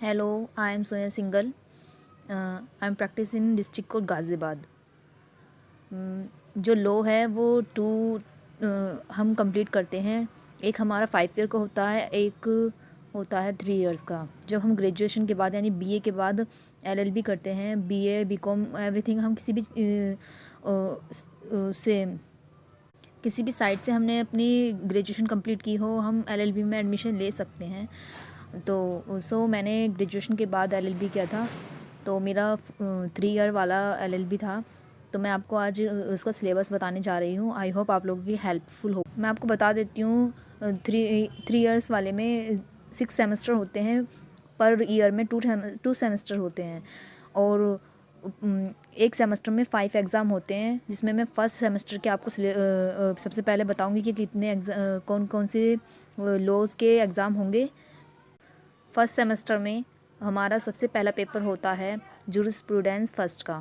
Hello, I am soya single. I am practice in district court Ghaziabad. जो law है वो to हम complete करते हैं। एक हमारा 5 ईयर का होता है, एक होता है 3 इयर्स का। जब हम ग्रेजुएशन के बाद यानी बीए के बाद एलएलबी करते हैं, बीए बीकॉम एवरीथिंग, हम से किसी भी साइट से हमने अपनी ग्रेजुएशन कंप्लीट की हो, हम एलएलबी में एडमिशन ले सकते हैं। तो मैंने ग्रेजुएशन के बाद एलएलबी किया था, तो मेरा 3 ईयर वाला एलएलबी था। तो मैं आपको आज उसका सिलेबस बताने जा रही हूँ। आई होप आप लोगों की हेल्पफुल हो। मैं आपको बता देती हूँ, 3 इयर्स वाले में 6 सेमेस्टर होते हैं, पर ईयर में 2 सेमेस्टर होते हैं, और एक सेमेस्टर में 5 एग्ज़ाम होते हैं, जिसमें मैं फ़र्स्ट सेमेस्टर के आपको सबसे पहले बताऊंगी कि कितने कौन कौन से लॉज के एग्ज़ाम होंगे। फर्स्ट सेमेस्टर में हमारा सबसे पहला पेपर होता है जूरिस्प्रूडेंस फर्स्ट का।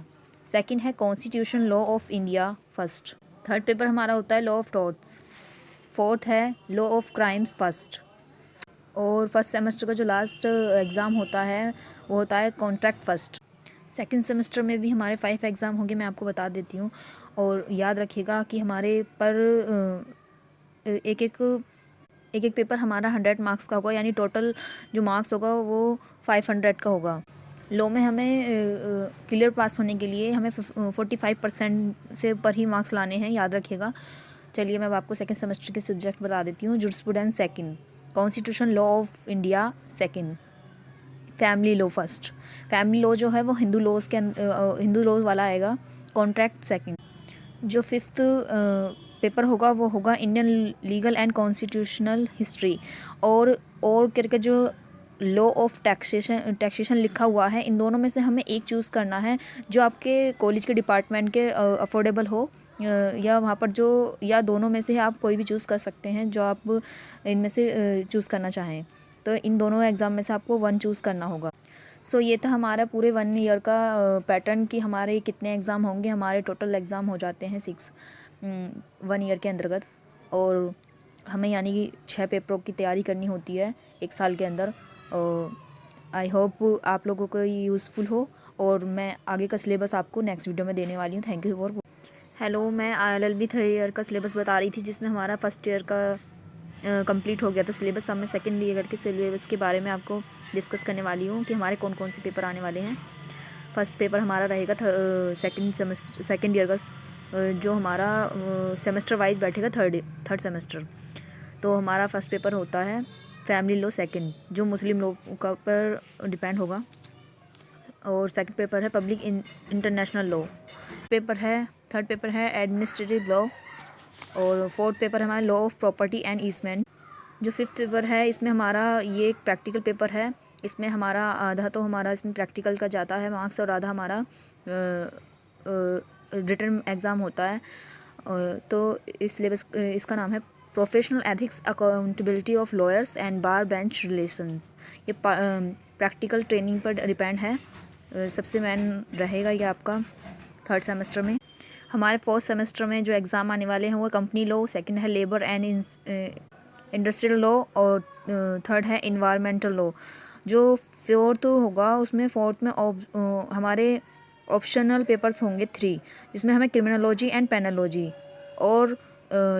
सेकंड है constitution law of India first. Third paper हमारा होता है लॉ ऑफ टॉर्ट्स। फोर्थ है लॉ ऑफ क्राइम्स फर्स्ट। और फर्स्ट सेमेस्टर का जो लास्ट एग्ज़ाम होता है वो होता है कॉन्ट्रैक्ट फर्स्ट। सेकंड सेमेस्टर में भी हमारे 5 एग्ज़ाम होंगे, मैं आपको बता देती हूँ। और याद रखिएगा कि हमारे पर एक एक पेपर हमारा 100 मार्क्स का होगा, यानी टोटल जो मार्क्स होगा वो 500 का होगा। लॉ में हमें क्लियर पास होने के लिए हमें 45% से ऊपर ही मार्क्स लाने हैं, याद रखिएगा। चलिए मैं अब आपको सेकंड सेमेस्टर के सब्जेक्ट बता देती हूँ। Jurisprudence second, constitution law of India second, family law first. Family law जो है वो हिंदू लॉ वाला आएगा। Contract second. जो फिफ्थ पेपर होगा वो होगा Indian legal and constitutional history. और करके जो लॉ ऑफ टैक्सेशन लिखा हुआ है, इन दोनों में से हमें एक चूज़ करना है जो आपके कॉलेज के डिपार्टमेंट के अफोर्डेबल हो, या वहाँ पर जो, या दोनों में से आप कोई भी चूज़ कर सकते हैं जो आप इनमें से चूज़ करना चाहें। तो इन दोनों एग्ज़ाम में से आपको वन चूज़ करना होगा। सो ये था हमारा पूरे 1 ईयर का पैटर्न कि हमारे कितने एग्ज़ाम होंगे। हमारे टोटल एग्ज़ाम हो जाते हैं 6 1 ईयर के अंतर्गत, और हमें यानी कि 6 पेपरों की तैयारी करनी होती है 1 साल के अंदर। आई होप आप लोगों को ये यूज़फुल हो, और मैं आगे का सिलेबस आपको नेक्स्ट वीडियो में देने वाली हूँ। Thank you for. हेलो, मैं एलएलबी 3 ईयर का सिलेबस बता रही थी, जिसमें हमारा फर्स्ट ईयर का कंप्लीट हो गया था सिलेबस। अब मैं सेकेंड ईयर के सिलेबस के बारे में आपको डिस्कस करने वाली हूँ कि हमारे कौन कौन से पेपर आने वाले हैं। फर्स्ट पेपर हमारा रहेगा सेकेंड ईयर का, जो हमारा सेमेस्टर वाइज बैठेगा थर्ड सेमेस्टर। तो हमारा फर्स्ट पेपर होता है फैमिली लॉ सेकंड, जो मुस्लिम लॉ का पर डिपेंड होगा। और सेकंड पेपर है public international law. Third paper है एडमिनिस्ट्रेटिव लॉ। और फोर्थ पेपर है हमारा law of property and easement. जो फिफ्थ पेपर है, इसमें हमारा ये एक प्रैक्टिकल पेपर है। इसमें हमारा आधा तो हमारा इसमें प्रैक्टिकल का जाता है मार्क्स, और आधा हमारा रिटन एग्ज़ाम होता है। तो इस सिलेबस इसका नाम है professional ethics accountability of lawyers and bar bench relations. ये प्रैक्टिकल ट्रेनिंग पर डिपेंड है। सबसे मेन रहेगा ये आपका थर्ड सेमेस्टर में। हमारे फोर्थ सेमेस्टर में जो एग्ज़ाम आने वाले हैं वो कंपनी लॉ, सेकंड है लेबर एंड इंडस्ट्रियल लॉ, और थर्ड है इन्वायरमेंटल लॉ। जो फोर्थ होगा उसमें फोर्थ में हमारे ऑप्शनल पेपर्स होंगे 3, जिसमें हमें क्रिमिनोलॉजी एंड पेनोलॉजी, और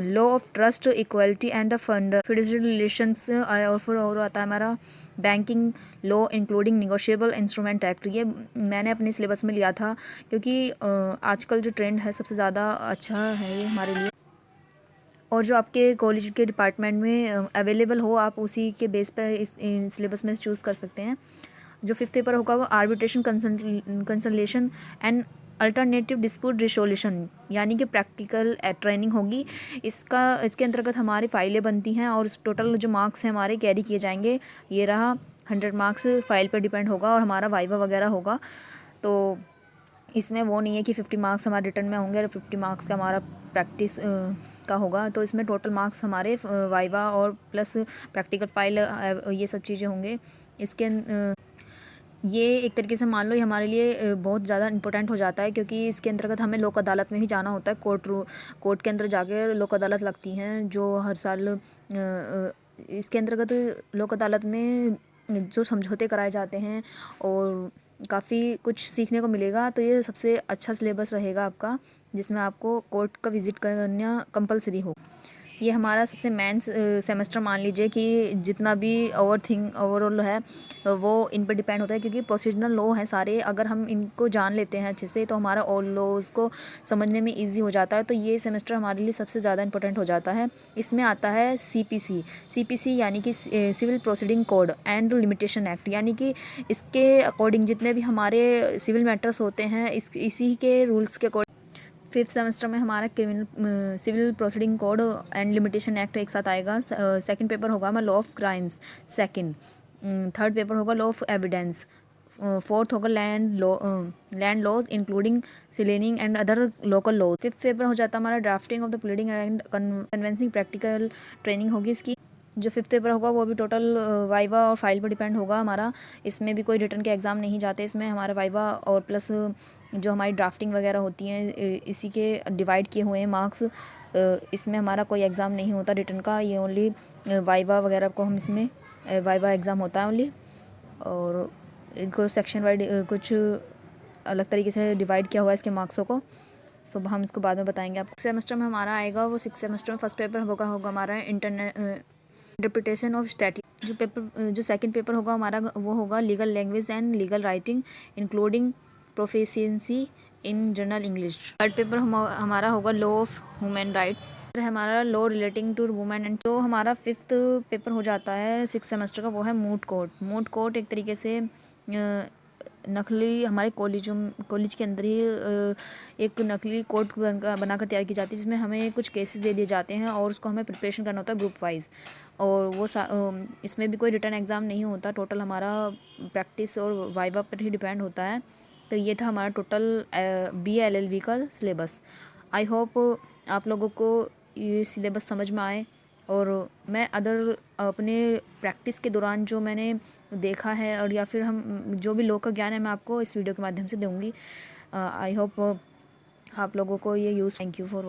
law of trust equality and the fund fiduciary relations, और फिर और आता है हमारा banking law including negotiable instrument act. ये मैंने अपने सिलेबस में लिया था, क्योंकि आजकल जो ट्रेंड है सबसे ज़्यादा अच्छा है ये हमारे लिए, और जो आपके कॉलेज के डिपार्टमेंट में अवेलेबल हो आप उसी के बेस पर इस सिलेबस में चूज़ कर सकते हैं। जो फिफ्थ पेपर होगा वो arbitration consultation and alternative dispute resolution, यानी कि प्रैक्टिकल ट्रेनिंग होगी। इसके अंतर्गत हमारी फाइलें बनती हैं, और टोटल जो मार्क्स हैं हमारे कैरी किए जाएंगे। ये रहा 100 मार्क्स फाइल पर डिपेंड होगा, और हमारा वाइवा वगैरह होगा। तो इसमें वो नहीं है कि 50 मार्क्स हमारे रिटर्न में होंगे और 50 मार्क्स का हमारा प्रैक्टिस का होगा। तो इसमें टोटल मार्क्स हमारे वाइवा और प्लस प्रैक्टिकल फाइल, ये सब चीज़ें होंगे। इसके ये एक तरीके से मान लो ये हमारे लिए बहुत ज़्यादा इंपॉर्टेंट हो जाता है, क्योंकि इसके अंतर्गत हमें लोक अदालत में ही जाना होता है। कोर्ट के अंदर जाके लोक अदालत लगती हैं जो हर साल। इसके अंतर्गत लोक अदालत में जो समझौते कराए जाते हैं और काफ़ी कुछ सीखने को मिलेगा। तो ये सबसे अच्छा सिलेबस रहेगा आपका, जिसमें आपको कोर्ट का विज़िट करना कंपलसरी हो। ये हमारा सबसे मेन सेमेस्टर मान लीजिए कि जितना भी ओवरऑल है वो इन पर डिपेंड होता है, क्योंकि प्रोसीजरल लॉ हैं सारे। अगर हम इनको जान लेते हैं अच्छे से तो हमारा ऑल लॉज को समझने में इजी हो जाता है। तो ये सेमेस्टर हमारे लिए सबसे ज़्यादा इंपॉर्टेंट हो जाता है। इसमें आता है सीपीसी यानी कि civil proceeding code and limitation act, यानी कि इसके अकॉर्डिंग जितने भी हमारे सिविल मैटर्स होते हैं इसी के रूल्स के अकॉर्डिंग 5th सेमेस्टर में हमारा criminal civil proceeding code and limitation act एक साथ आएगा। सेकंड पेपर होगा हमारा law of crimes, second. Third paper होगा लॉ ऑफ एविडेंस। फोर्थ होगा लैंड लॉज इंक्लूडिंग सिलेनिंग and other local law. Fifth paper हो जाता है हमारा drafting of the pleading and conveyancing practical training होगी इसकी। जो फिफ्थ पेपर होगा वो भी टोटल वाइवा और फाइल पर डिपेंड होगा हमारा। इसमें भी कोई रिटर्न के एग्ज़ाम नहीं जाते, इसमें हमारा वाइवा और प्लस जो हमारी ड्राफ्टिंग वगैरह होती हैं इसी के डिवाइड किए हुए हैं मार्क्स। इसमें हमारा कोई एग्ज़ाम नहीं होता रिटर्न का, ये ओनली वाइवा वगैरह को हम इसमें वाइवा एग्ज़ाम होता है ओनली। और इनको सेक्शन वाइड कुछ अलग तरीके से डिवाइड किया हुआ है इसके मार्क्सों को। सो हम इसको बाद में बताएंगे। आप सेमेस्टर में हमारा आएगा वो 6th सेमेस्टर में फर्स्ट पेपर होगा हमारा इंटरप्रिटेशन ऑफ स्टैट्यूट। जो सेकंड पेपर होगा हमारा वो होगा legal language and legal writing including proficiency in general English. Third paper हमारा होगा लॉ ऑफ ह्यूमन राइट्स, हमारा law relating to women and. तो हमारा फिफ्थ पेपर हो जाता है 6th सेमेस्टर का, वो है मूट कोर्ट। मूट कोर्ट एक तरीके से नकली हमारे कॉलेज के अंदर ही एक नकली कोर्ट बनाकर तैयार की जाती है, जिसमें हमें कुछ केसेस दे दिए जाते हैं और उसको हमें प्रिपरेशन करना होता है ग्रुप वाइज। और वो इसमें भी कोई रिटर्न एग्ज़ाम नहीं होता, टोटल हमारा प्रैक्टिस और वाइवा पर ही डिपेंड होता है। तो ये था हमारा टोटल BA LLB का सिलेबस। आई होप आप लोगों को ये सिलेबस समझ में आए, और मैं अदर अपने प्रैक्टिस के दौरान जो मैंने देखा है और या फिर हम जो भी लोग का ज्ञान है मैं आपको इस वीडियो के माध्यम से दूँगी। आई होप आप लोगों को ये यूज़। Thank you for